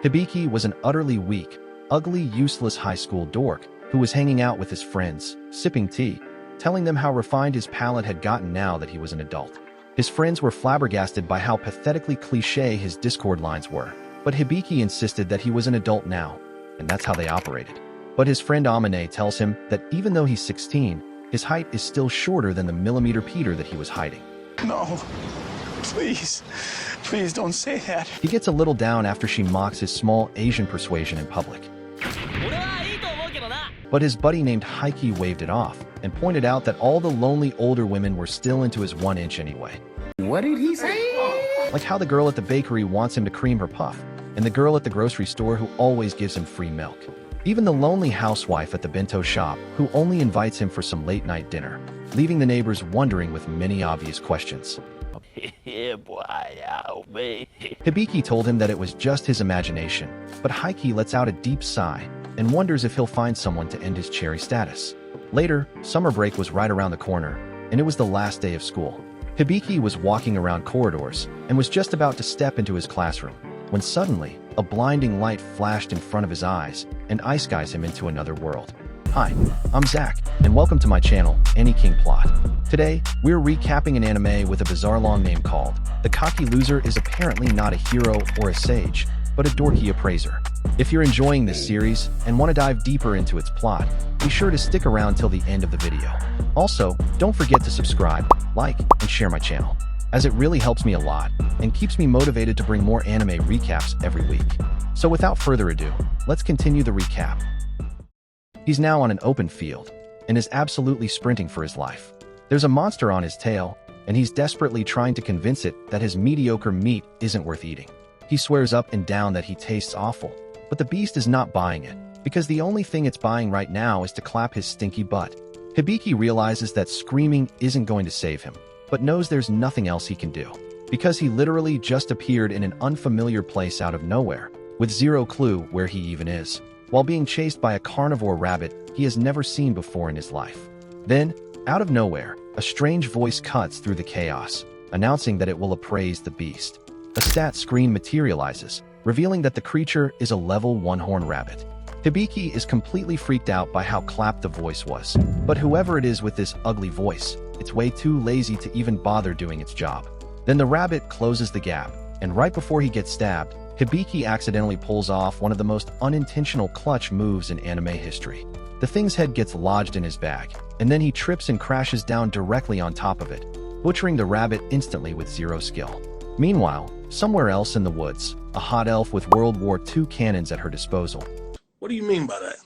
Hibiki was an utterly weak, ugly, useless high school dork who was hanging out with his friends, sipping tea, telling them how refined his palate had gotten now that he was an adult. His friends were flabbergasted by how pathetically cliché his Discord lines were, but Hibiki insisted that he was an adult now, and that's how they operated. But his friend Amane tells him that even though he's 16, his height is still shorter than the millimeter Peter that he was hiding. No, please don't say that. He gets a little down after she mocks his small Asian persuasion in public. But his buddy named Heike waved it off and pointed out that all the lonely older women were still into his 1 inch anyway. What did he say? Like how the girl at the bakery wants him to cream her puff, and the girl at the grocery store who always gives him free milk. Even the lonely housewife at the bento shop who only invites him for some late-night dinner, leaving the neighbors wondering with many obvious questions. Hibiki told him that it was just his imagination, but Heike lets out a deep sigh and wonders if he'll find someone to end his cherry status. Later, summer break was right around the corner, and it was the last day of school. Hibiki was walking around corridors and was just about to step into his classroom, when suddenly, a blinding light flashed in front of his eyes and ice-guys him into another world. Hi, I'm Zach, and welcome to my channel, Any King Plot. Today, we're recapping an anime with a bizarre long name called The Cocky Loser is apparently not a hero or a sage, but a dorky appraiser. If you're enjoying this series and want to dive deeper into its plot, be sure to stick around till the end of the video. Also, don't forget to subscribe, like, and share my channel, as it really helps me a lot and keeps me motivated to bring more anime recaps every week. So without further ado, let's continue the recap. He's now on an open field and is absolutely sprinting for his life. There's a monster on his tail, and he's desperately trying to convince it that his mediocre meat isn't worth eating. He swears up and down that he tastes awful, but the beast is not buying it, because the only thing it's buying right now is to clap his stinky butt. Hibiki realizes that screaming isn't going to save him, but knows there's nothing else he can do, because he literally just appeared in an unfamiliar place out of nowhere, with zero clue where he even is, while being chased by a carnivore rabbit he has never seen before in his life. Then, out of nowhere, a strange voice cuts through the chaos, announcing that it will appraise the beast. A stat screen materializes, revealing that the creature is a level 1 horn rabbit. Hibiki is completely freaked out by how clapped the voice was, but whoever it is with this ugly voice, it's way too lazy to even bother doing its job. Then the rabbit closes the gap, and right before he gets stabbed, Hibiki accidentally pulls off one of the most unintentional clutch moves in anime history. The thing's head gets lodged in his bag, and then he trips and crashes down directly on top of it, butchering the rabbit instantly with zero skill. Meanwhile, somewhere else in the woods, a hot elf with World War II cannons at her disposal. What do you mean by that?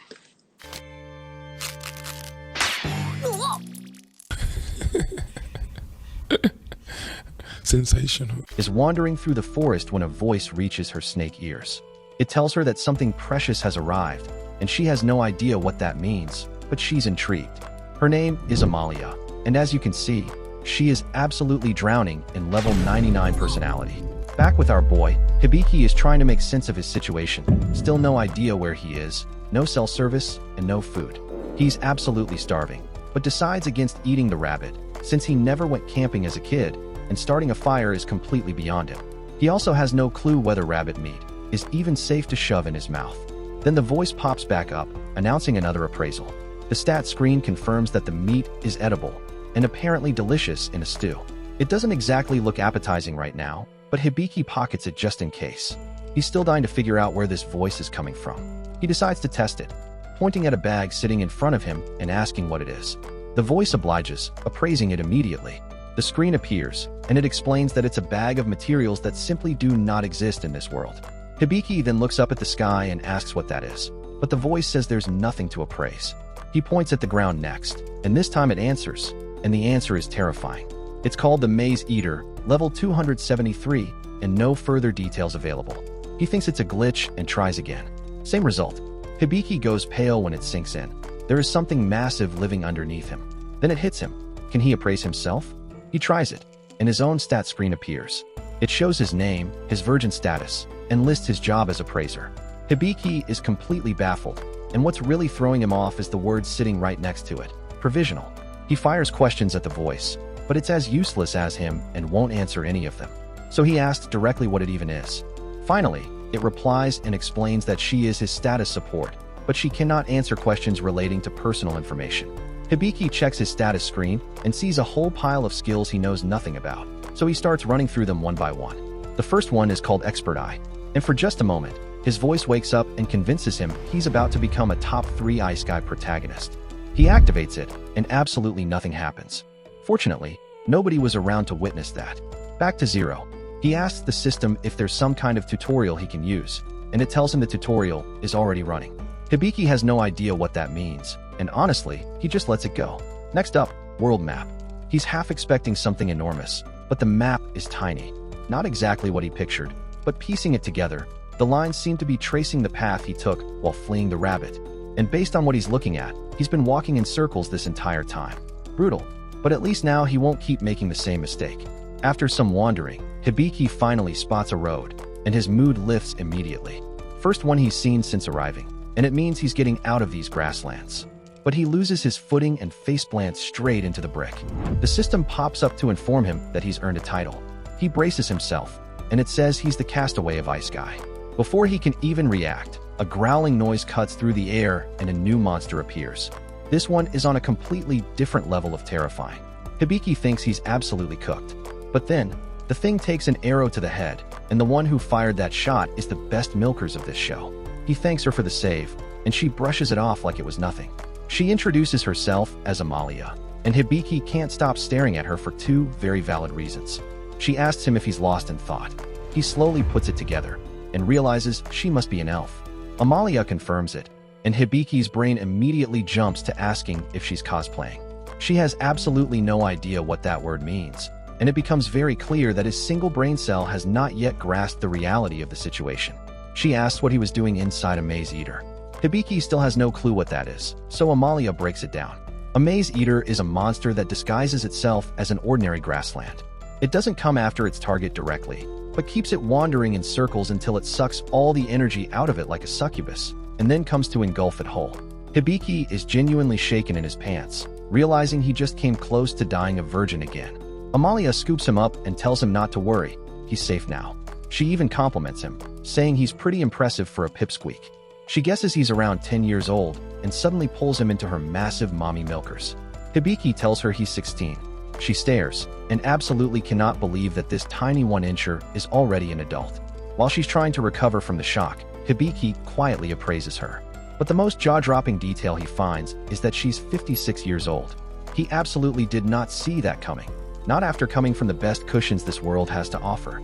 Sensational. Is wandering through the forest when a voice reaches her snake ears. It tells her that something precious has arrived, and she has no idea what that means, but she's intrigued. Her name is Amalia, and as you can see, she is absolutely drowning in level 99 personality. Back with our boy, Hibiki is trying to make sense of his situation. Still no idea where he is, no cell service, and no food. He's absolutely starving, but decides against eating the rabbit, since he never went camping as a kid, and starting a fire is completely beyond him. He also has no clue whether rabbit meat is even safe to shove in his mouth. Then the voice pops back up, announcing another appraisal. The stat screen confirms that the meat is edible, and apparently delicious in a stew. It doesn't exactly look appetizing right now, but Hibiki pockets it just in case. He's still dying to figure out where this voice is coming from. He decides to test it, pointing at a bag sitting in front of him and asking what it is. The voice obliges, appraising it immediately. The screen appears, and it explains that it's a bag of materials that simply do not exist in this world. Hibiki then looks up at the sky and asks what that is, but the voice says there's nothing to appraise. He points at the ground next, and this time it answers, and the answer is terrifying. It's called the Maze Eater, level 273, and no further details available. He thinks it's a glitch and tries again. Same result. Hibiki goes pale when it sinks in. There is something massive living underneath him. Then it hits him. Can he appraise himself? He tries it, and his own stat screen appears. It shows his name, his virgin status, and lists his job as appraiser. Hibiki is completely baffled, and what's really throwing him off is the word sitting right next to it, provisional. He fires questions at the voice, but it's as useless as him and won't answer any of them. So he asks directly what it even is. Finally, It replies and explains that she is his status support, but she cannot answer questions relating to personal information. Hibiki checks his status screen and sees a whole pile of skills he knows nothing about, so he starts running through them one by one. The first one is called Expert Eye, and for just a moment, his voice wakes up and convinces him he's about to become a top 3 Ice Guy protagonist. He activates it, and absolutely nothing happens. Fortunately, nobody was around to witness that. Back to zero. He asks the system if there's some kind of tutorial he can use, and it tells him the tutorial is already running. Hibiki has no idea what that means, and honestly, he just lets it go. Next up, World Map. He's half expecting something enormous, but the map is tiny. Not exactly what he pictured, but piecing it together, the lines seem to be tracing the path he took while fleeing the rabbit. And based on what he's looking at, he's been walking in circles this entire time. Brutal, but at least now he won't keep making the same mistake. After some wandering, Hibiki finally spots a road, and his mood lifts immediately. First one he's seen since arriving, and it means he's getting out of these grasslands. But he loses his footing and faceplants straight into the brick. The system pops up to inform him that he's earned a title. He braces himself, and it says he's the castaway of Ice Guy. Before he can even react, a growling noise cuts through the air and a new monster appears. This one is on a completely different level of terrifying. Hibiki thinks he's absolutely cooked. But then, the thing takes an arrow to the head, and the one who fired that shot is the best milkers of this show. He thanks her for the save, and she brushes it off like it was nothing. She introduces herself as Amalia, and Hibiki can't stop staring at her for 2 very valid reasons. She asks him if he's lost in thought. He slowly puts it together, and realizes she must be an elf. Amalia confirms it, and Hibiki's brain immediately jumps to asking if she's cosplaying. She has absolutely no idea what that word means, and it becomes very clear that his single brain cell has not yet grasped the reality of the situation. She asks what he was doing inside a maze eater. Hibiki still has no clue what that is, so Amalia breaks it down. A maze eater is a monster that disguises itself as an ordinary grassland. It doesn't come after its target directly, but keeps it wandering in circles until it sucks all the energy out of it like a succubus, and then comes to engulf it whole. Hibiki is genuinely shaken in his pants, realizing he just came close to dying a virgin again. Amalia scoops him up and tells him not to worry, he's safe now. She even compliments him, saying he's pretty impressive for a pipsqueak. She guesses he's around 10 years old and suddenly pulls him into her massive mommy milkers. Hibiki tells her he's 16. She stares and absolutely cannot believe that this tiny 1-incher is already an adult. While she's trying to recover from the shock, Hibiki quietly appraises her. But the most jaw-dropping detail he finds is that she's 56 years old. He absolutely did not see that coming, not after coming from the best cushions this world has to offer.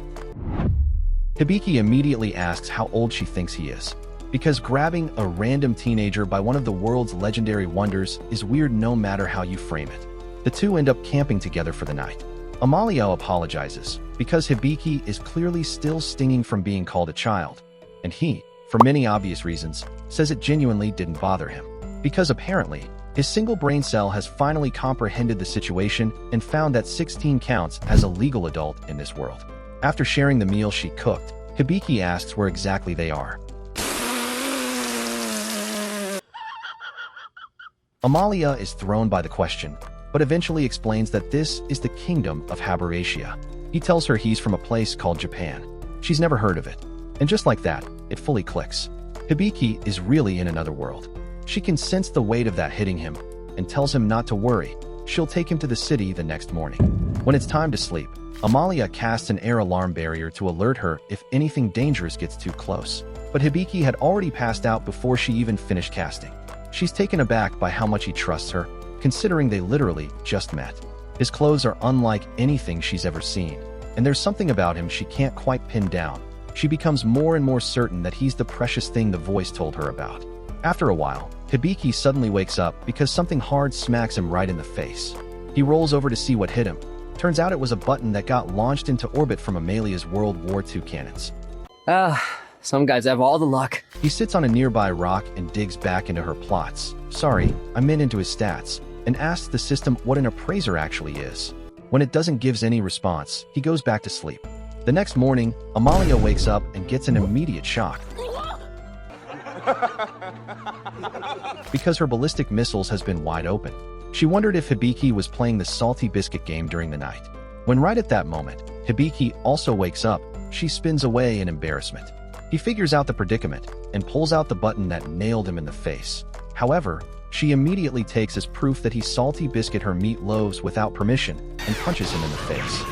Hibiki immediately asks how old she thinks he is, because grabbing a random teenager by one of the world's legendary wonders is weird no matter how you frame it. The two end up camping together for the night. Amalia apologizes, because Hibiki is clearly still stinging from being called a child, and he, for many obvious reasons, says it genuinely didn't bother him, because apparently, his single brain cell has finally comprehended the situation and found that 16 counts as a legal adult in this world. After sharing the meal she cooked, Hibiki asks where exactly they are. Amalia is thrown by the question, but eventually explains that this is the kingdom of Haberatia. He tells her he's from a place called Japan. She's never heard of it. And just like that, it fully clicks. Hibiki is really in another world. She can sense the weight of that hitting him, and tells him not to worry. She'll take him to the city the next morning. When it's time to sleep, Amalia casts an air alarm barrier to alert her if anything dangerous gets too close. But Hibiki had already passed out before she even finished casting. She's taken aback by how much he trusts her, considering they literally just met. His clothes are unlike anything she's ever seen, and there's something about him she can't quite pin down. She becomes more and more certain that he's the precious thing the voice told her about. After a while, Hibiki suddenly wakes up because something hard smacks him right in the face. He rolls over to see what hit him. Turns out it was a button that got launched into orbit from Amalia's World War II cannons. Some guys have all the luck. He sits on a nearby rock and digs back into her plots. Sorry, I meant into his stats, and asks the system what an appraiser actually is. When it doesn't give any response, he goes back to sleep. The next morning, Amalia wakes up and gets an immediate shock. Because her ballistic missiles has been wide open. She wondered if Hibiki was playing the salty biscuit game during the night. When right at that moment, Hibiki also wakes up, she spins away in embarrassment. He figures out the predicament and pulls out the button that nailed him in the face. However, she immediately takes as proof that he salty biscuit her meat loaves without permission and punches him in the face.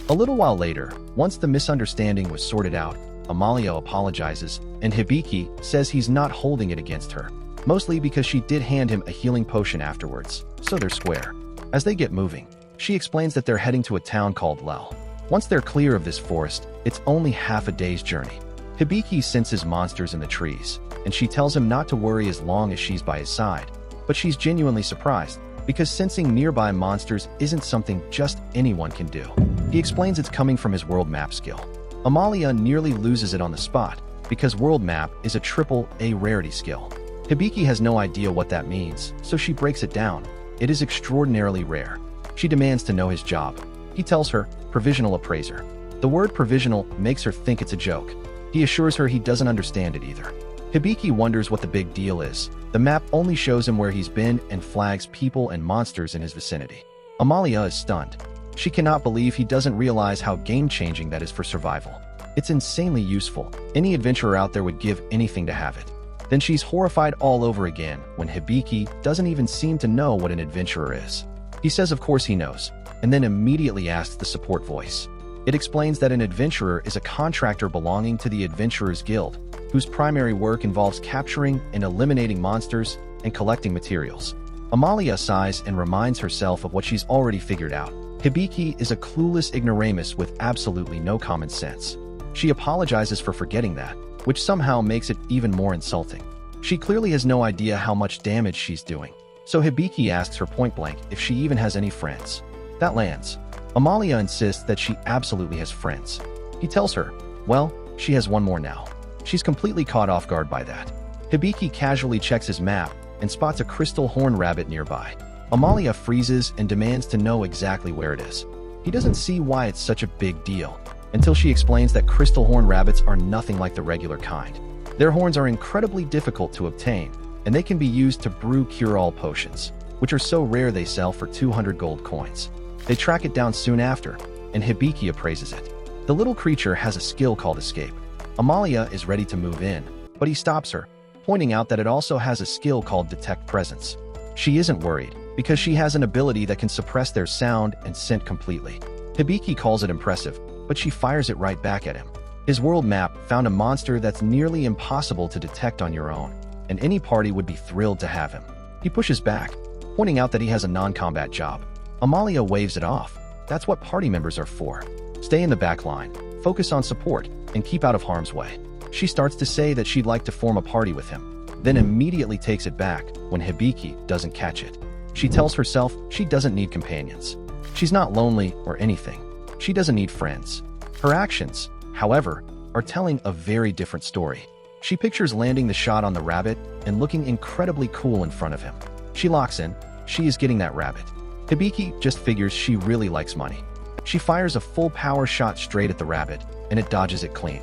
A little while later, once the misunderstanding was sorted out, Amalia apologizes, and Hibiki says he's not holding it against her, mostly because she did hand him a healing potion afterwards, so they're square. As they get moving, she explains that they're heading to a town called Lel. Once they're clear of this forest, it's only half a day's journey. Hibiki senses monsters in the trees, and she tells him not to worry as long as she's by his side, but she's genuinely surprised, because sensing nearby monsters isn't something just anyone can do. He explains it's coming from his world map skill. Amalia nearly loses it on the spot, because world map is a AAA rarity skill. Hibiki has no idea what that means, so she breaks it down. It is extraordinarily rare. She demands to know his job. He tells her, provisional appraiser. The word provisional makes her think it's a joke. He assures her he doesn't understand it either. Hibiki wonders what the big deal is. The map only shows him where he's been and flags people and monsters in his vicinity. Amalia is stunned. She cannot believe he doesn't realize how game-changing that is for survival. It's insanely useful. Any adventurer out there would give anything to have it. Then she's horrified all over again when Hibiki doesn't even seem to know what an adventurer is. He says of course he knows, and then immediately asks the support voice. It explains that an adventurer is a contractor belonging to the Adventurers Guild, whose primary work involves capturing and eliminating monsters and collecting materials. Amalia sighs and reminds herself of what she's already figured out. Hibiki is a clueless ignoramus with absolutely no common sense. She apologizes for forgetting that, which somehow makes it even more insulting. She clearly has no idea how much damage she's doing, so Hibiki asks her point-blank if she even has any friends. That lands. Amalia insists that she absolutely has friends. He tells her, well, she has one more now. She's completely caught off guard by that. Hibiki casually checks his map and spots a crystal horn rabbit nearby. Amalia freezes and demands to know exactly where it is. He doesn't see why it's such a big deal, until she explains that crystal horn rabbits are nothing like the regular kind. Their horns are incredibly difficult to obtain, and they can be used to brew cure-all potions, which are so rare they sell for 200 gold coins. They track it down soon after, and Hibiki appraises it. The little creature has a skill called escape. Amalia is ready to move in, but he stops her, pointing out that it also has a skill called detect presence. She isn't worried, because she has an ability that can suppress their sound and scent completely. Hibiki calls it impressive, but she fires it right back at him. His world map found a monster that's nearly impossible to detect on your own, and any party would be thrilled to have him. He pushes back, pointing out that he has a non-combat job. Amalia waves it off. That's what party members are for. Stay in the back line, focus on support, and keep out of harm's way. She starts to say that she'd like to form a party with him, then immediately takes it back when Hibiki doesn't catch it. She tells herself she doesn't need companions. She's not lonely or anything. She doesn't need friends. Her actions, however, are telling a very different story. She pictures landing the shot on the rabbit and looking incredibly cool in front of him. She locks in. She is getting that rabbit. Hibiki just figures she really likes money. She fires a full power shot straight at the rabbit, and it dodges it clean.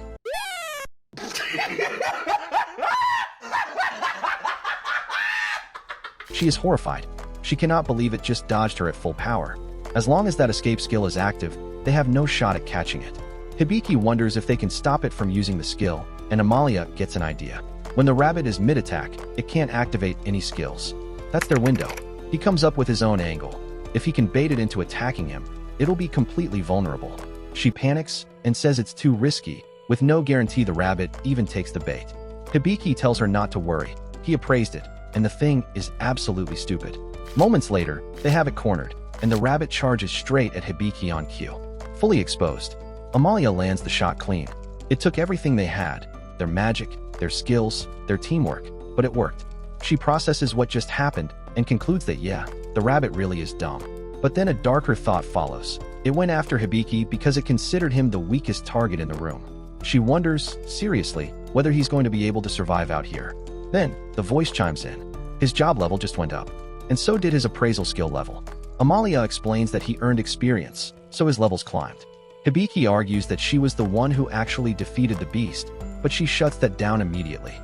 She is horrified. She cannot believe it just dodged her at full power. As long as that escape skill is active, they have no shot at catching it. Hibiki wonders if they can stop it from using the skill, and Amalia gets an idea. When the rabbit is mid-attack, it can't activate any skills. That's their window. He comes up with his own angle. If he can bait it into attacking him, it'll be completely vulnerable. She panics and says it's too risky, with no guarantee the rabbit even takes the bait. Hibiki tells her not to worry. He appraised it, and the thing is absolutely stupid. Moments later, they have it cornered, and the rabbit charges straight at Hibiki on cue. Fully exposed, Amalia lands the shot clean. It took everything they had, their magic, their skills, their teamwork, but it worked. She processes what just happened and concludes that yeah, the rabbit really is dumb. But then a darker thought follows. It went after Hibiki because it considered him the weakest target in the room. She wonders, seriously, whether he's going to be able to survive out here. Then, the voice chimes in. His job level just went up, and so did his appraisal skill level. Amalia explains that he earned experience, so his levels climbed. Hibiki argues that she was the one who actually defeated the beast, but she shuts that down immediately.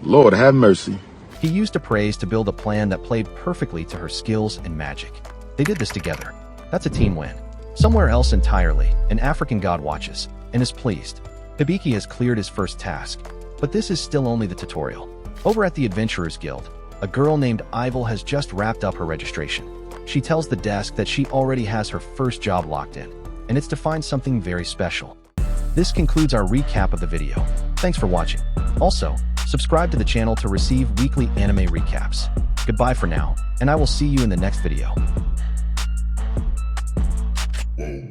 Lord have mercy. He used Appraiser to build a plan that played perfectly to her skills and magic. They did this together. That's a team win. Somewhere else entirely, an African god watches and is pleased. Hibiki has cleared his first task, but this is still only the tutorial. Over at the Adventurers Guild, a girl named Ivel has just wrapped up her registration. She tells the desk that she already has her first job locked in, and it's to find something very special. This concludes our recap of the video. Thanks for watching. Also, subscribe to the channel to receive weekly anime recaps. Goodbye for now, and I will see you in the next video.